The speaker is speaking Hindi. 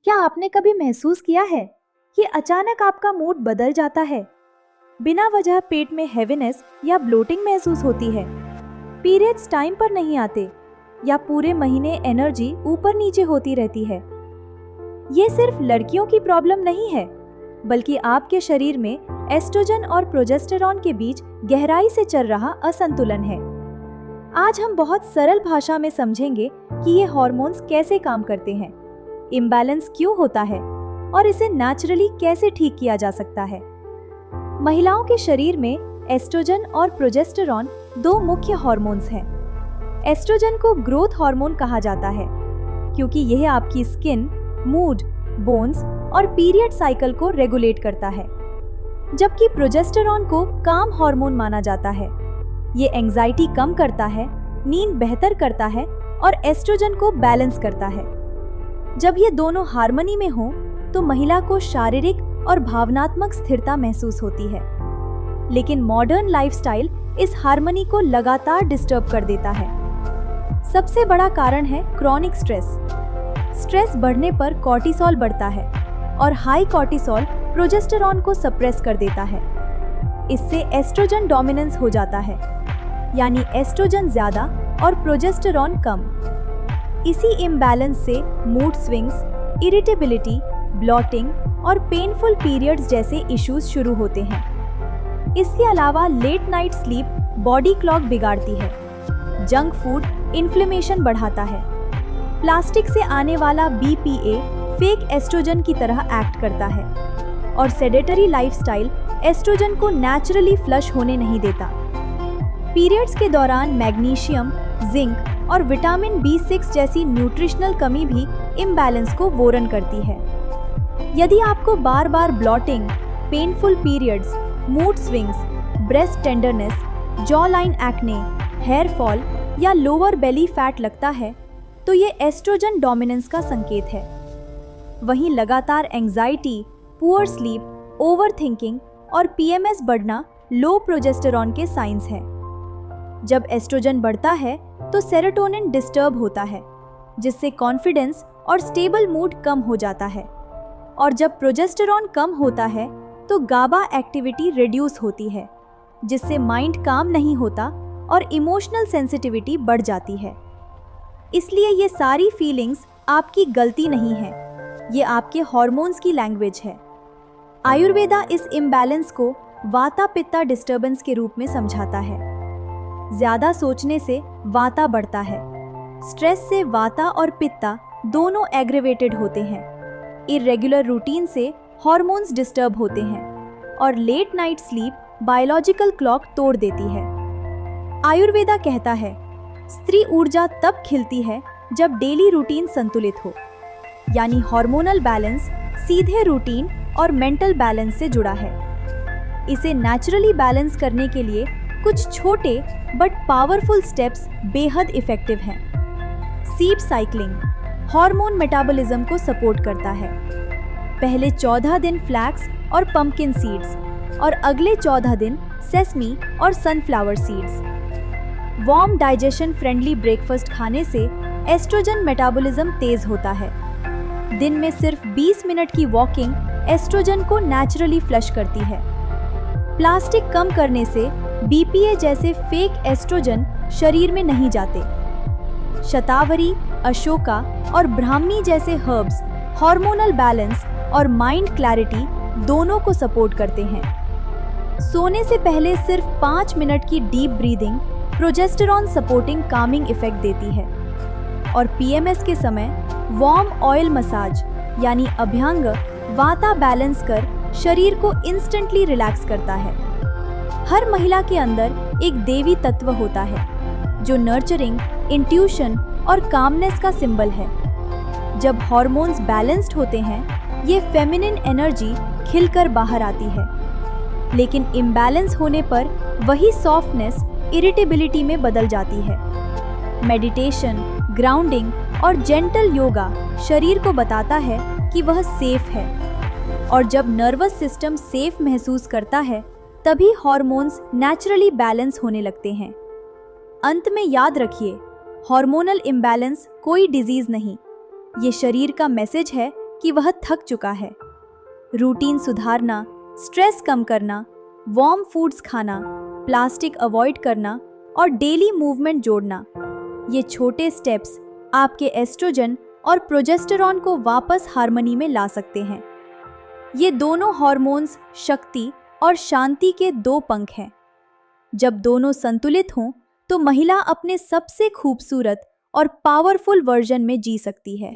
क्या आपने कभी महसूस किया है कि अचानक आपका मूड बदल जाता है? बिना वजह पेट में हेवीनेस या ब्लोटिंग महसूस होती है, पीरियड्स टाइम पर नहीं आते या पूरे महीने एनर्जी ऊपर नीचे होती रहती है। ये सिर्फ लड़कियों की प्रॉब्लम नहीं है, बल्कि आपके शरीर में एस्ट्रोजन और प्रोजेस्टेरॉन के बीच गहराई से चल रहा असंतुलन है। आज हम बहुत सरल भाषा में समझेंगे कि ये हार्मोन्स कैसे काम करते हैं, इम्बैलेंस क्यों होता है और इसे नेचुरली कैसे ठीक किया जा सकता है। महिलाओं के शरीर में एस्ट्रोजन और प्रोजेस्टेरॉन दो मुख्य हार्मोन्स हैं। एस्ट्रोजन को ग्रोथ हार्मोन कहा जाता है क्योंकि यह आपकी स्किन, मूड, बोन्स और पीरियड साइकिल को रेगुलेट करता है, जबकि प्रोजेस्टेरॉन को काम हार्मोन माना जाता है। ये एंजाइटी कम करता है, नींद बेहतर करता है और एस्ट्रोजन को बैलेंस करता है। जब ये दोनों हार्मनी में हों, तो महिला को शारीरिक और भावनात्मक स्थिरता महसूस होती है। लेकिन मॉडर्न लाइफस्टाइल इस हार्मनी को लगातार डिस्टर्ब कर देता है। सबसे बड़ा कारण है क्रॉनिक स्ट्रेस। स्ट्रेस बढ़ने पर कॉर्टिसोल बढ़ता है और हाई कॉर्टिसोल प्रोजेस्टेरॉन को सप्रेस कर देता है। इससे एस्ट्रोजन डोमिनेंस हो जाता है, यानी एस्ट्रोजन ज्यादा और प्रोजेस्टेरॉन कम। इसी इम्बैलेंस से मूड स्विंग्स, इरिटेबिलिटी, ब्लॉटिंग और पेनफुल पीरियड्स जैसे इश्यूज शुरू होते हैं। इसके अलावा late night sleep body clock बिगाड़ती है, जंक फूड इन्फ्लेमेशन बढ़ाता है, प्लास्टिक से आने वाला BPA फेक एस्ट्रोजन की तरह एक्ट करता है और सेडेटरी लाइफस्टाइल एस्ट्रोजन को नेचुरली फ्लश होने नहीं देता। पीरियड्स के दौरान मैग्नीशियम, जिंक और विटामिन B6 जैसी न्यूट्रिशनल कमी भी इम्बैलेंस को वोरन करती है। यदि आपको बार बार bloating, painful periods, mood swings, breast tenderness, jawline acne, hair fall या लोअर बेली फैट लगता है, तो ये एस्ट्रोजन डोमिनेंस का संकेत है। वहीं लगातार एंजाइटी, पुअर स्लीप, ओवरथिंकिंग और PMS बढ़ना लो प्रोजेस्टेरॉन के साइंस हैं। जब एस्ट्रोजन बढ़ता है तो सेरोटोनिन डिस्टर्ब होता है, जिससे कॉन्फिडेंस और स्टेबल मूड कम हो जाता है। और जब प्रोजेस्टेरॉन कम होता है तो गाबा एक्टिविटी रिड्यूस होती है, जिससे माइंड काम नहीं होता और इमोशनल सेंसिटिविटी बढ़ जाती है। इसलिए ये सारी फीलिंग्स आपकी गलती नहीं है, ये आपके हार्मोन्स की लैंग्वेज है। आयुर्वेदा इस इम्बैलेंस को वाता पित्ता डिस्टर्बेंस के रूप में समझाता है। ज्यादा सोचने से वाता बढ़ता है, स्ट्रेस से वाता और पित्ता दोनों एग्रेवेटेड होते हैं, इर्रेगुलर रूटीन से हार्मोन्स डिस्टर्ब होते हैं और late night sleep biological clock तोड़ देती है। आयुर्वेदा कहता है, स्त्री ऊर्जा तब खिलती है जब डेली रूटीन संतुलित हो, यानी हार्मोनल बैलेंस सीधे रूटीन और मेंटल बैलेंस से जुड़ा है। इसे नेचुरली बैलेंस करने के लिए कुछ छोटे बट पावरफुल स्टेप्स बेहद इफेक्टिव हैं। सीड साइक्लिंग हार्मोन मेटाबॉलिज्म को सपोर्ट करता है। पहले 14 दिन फ्लैक्स और पंपकिन सीड्स और अगले 14 दिन सेसमी और sunflower seeds. Warm digestion friendly breakfast खाने से एस्ट्रोजन मेटाबॉलिज्म तेज होता है। दिन में सिर्फ 20 मिनट की वॉकिंग एस्ट्रोजन को नेचुरली फ्लश करती है। प्लास्टिक कम करने से BPA जैसे फेक एस्ट्रोजन शरीर में नहीं जाते। शतावरी, अशोका और ब्राह्मी जैसे हर्ब्स हार्मोनल बैलेंस और माइंड क्लैरिटी दोनों को सपोर्ट करते हैं। सोने से पहले सिर्फ 5 मिनट की deep breathing progesterone supporting Kameng effect देती है और PMS के समय वार्म ऑयल मसाज यानी अभ्यंग वाता बैलेंस कर शरीर को इंस्टेंटली रिलैक्स करता है। हर महिला के अंदर एक देवी तत्व होता है जो नर्चरिंग, इंट्यूशन और कामनेस का सिंबल है। जब हार्मोन्स बैलेंस्ड होते हैं, ये फेमिनिन एनर्जी खिलकर बाहर आती है। लेकिन इम्बैलेंस होने पर वही सॉफ्टनेस इरिटेबिलिटी में बदल जाती है। मेडिटेशन, ग्राउंडिंग और जेंटल योगा शरीर को बताता है कि वह सेफ है, और जब नर्वस सिस्टम सेफ महसूस करता है, तभी हार्मोन्स नेचुरली बैलेंस होने लगते हैं। अंत में याद रखिए, हार्मोनल इम्बैलेंस कोई डिजीज नहीं, ये शरीर का मैसेज है कि वह थक चुका है। रूटीन सुधारना, स्ट्रेस कम करना, वार्म फूड्स खाना, प्लास्टिक अवॉइड करना और डेली मूवमेंट जोड़ना, ये छोटे स्टेप्स आपके एस्ट्रोजन और प्रोजेस्टेरॉन को वापस हार्मनी में ला सकते हैं। ये दोनों हार्मोन्स शक्ति और शांति के दो पंख हैं। जब दोनों संतुलित हों तो महिला अपने सबसे खूबसूरत और पावरफुल वर्जन में जी सकती है।